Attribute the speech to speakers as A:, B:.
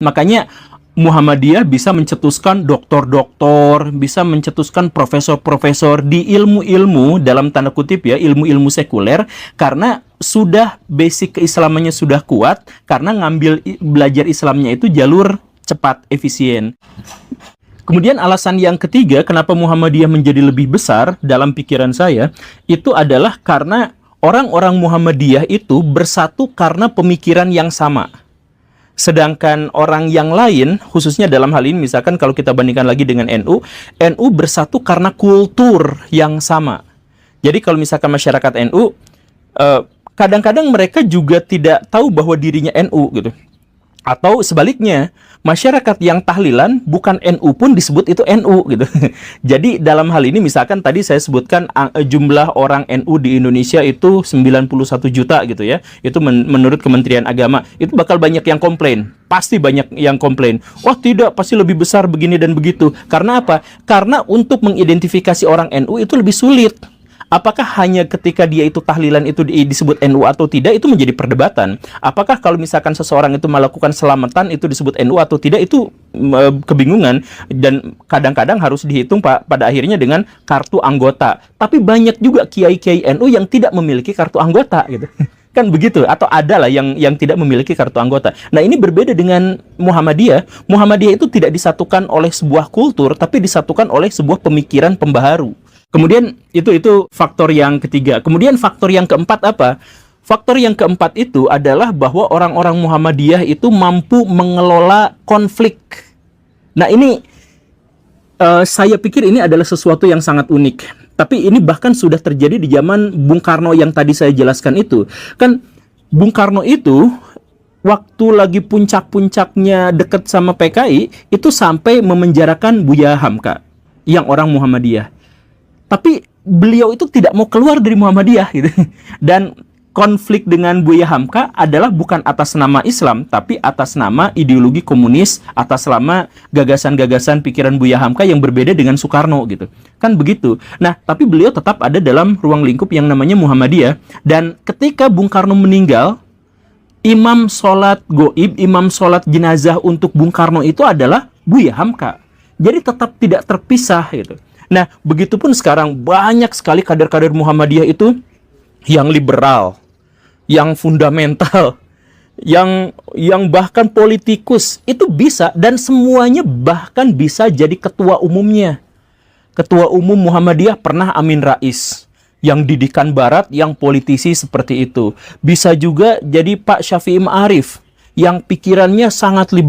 A: Makanya Muhammadiyah bisa mencetuskan doktor-doktor, bisa mencetuskan profesor-profesor di ilmu-ilmu, dalam tanda kutip ya, ilmu-ilmu sekuler, karena sudah basic keislamannya sudah kuat, karena belajar Islamnya itu jalur cepat, efisien. Kemudian alasan yang ketiga, kenapa Muhammadiyah menjadi lebih besar dalam pikiran saya, itu adalah karena orang-orang Muhammadiyah itu bersatu karena pemikiran yang sama. Sedangkan orang yang lain, khususnya dalam hal ini misalkan kalau kita bandingkan lagi dengan NU, NU bersatu karena kultur yang sama. Jadi kalau misalkan masyarakat NU, kadang-kadang mereka juga tidak tahu bahwa dirinya NU gitu. Atau sebaliknya, masyarakat yang tahlilan bukan NU pun disebut itu NU gitu. Jadi dalam hal ini misalkan tadi saya sebutkan jumlah orang NU di Indonesia itu 91 juta gitu ya. Itu menurut Kementerian Agama. Itu bakal banyak yang komplain. Pasti banyak yang komplain. Wah tidak, pasti lebih besar begini dan begitu. Karena apa? Karena untuk mengidentifikasi orang NU itu lebih sulit. Apakah hanya ketika dia itu tahlilan itu disebut NU atau tidak, itu menjadi perdebatan. Apakah kalau misalkan seseorang itu melakukan selamatan itu disebut NU atau tidak, itu kebingungan. Dan kadang-kadang harus dihitung pada akhirnya dengan kartu anggota. Tapi banyak juga kiai-kiai NU yang tidak memiliki kartu anggota gitu. Kan begitu, atau adalah yang tidak memiliki kartu anggota. Nah ini berbeda dengan Muhammadiyah. Muhammadiyah itu tidak disatukan oleh sebuah kultur, tapi disatukan oleh sebuah pemikiran pembaharu. Kemudian itu faktor yang ketiga. Kemudian faktor yang keempat apa? Faktor yang keempat itu adalah bahwa orang-orang Muhammadiyah itu mampu mengelola konflik. Nah ini saya pikir ini adalah sesuatu yang sangat unik. Tapi ini bahkan sudah terjadi di zaman Bung Karno yang tadi saya jelaskan itu. Kan Bung Karno itu waktu lagi puncak-puncaknya dekat sama PKI, itu sampai memenjarakan Buya Hamka yang orang Muhammadiyah. Tapi beliau itu tidak mau keluar dari Muhammadiyah gitu. Dan konflik dengan Buya Hamka adalah bukan atas nama Islam, tapi atas nama ideologi komunis, atas nama gagasan-gagasan pikiran Buya Hamka yang berbeda dengan Soekarno gitu. Kan begitu. Nah, tapi beliau tetap ada dalam ruang lingkup yang namanya Muhammadiyah. Dan ketika Bung Karno meninggal, imam sholat goib, imam sholat jenazah untuk Bung Karno itu adalah Buya Hamka. Jadi tetap tidak terpisah gitu. Nah, begitupun sekarang banyak sekali kader-kader Muhammadiyah itu yang liberal, yang fundamental, yang bahkan politikus, itu bisa, dan semuanya bahkan bisa jadi ketua umumnya. Ketua umum Muhammadiyah pernah Amin Rais, yang didikan barat, yang politisi seperti itu. Bisa juga jadi Pak Syafi'i Ma'arif, yang pikirannya sangat liberal.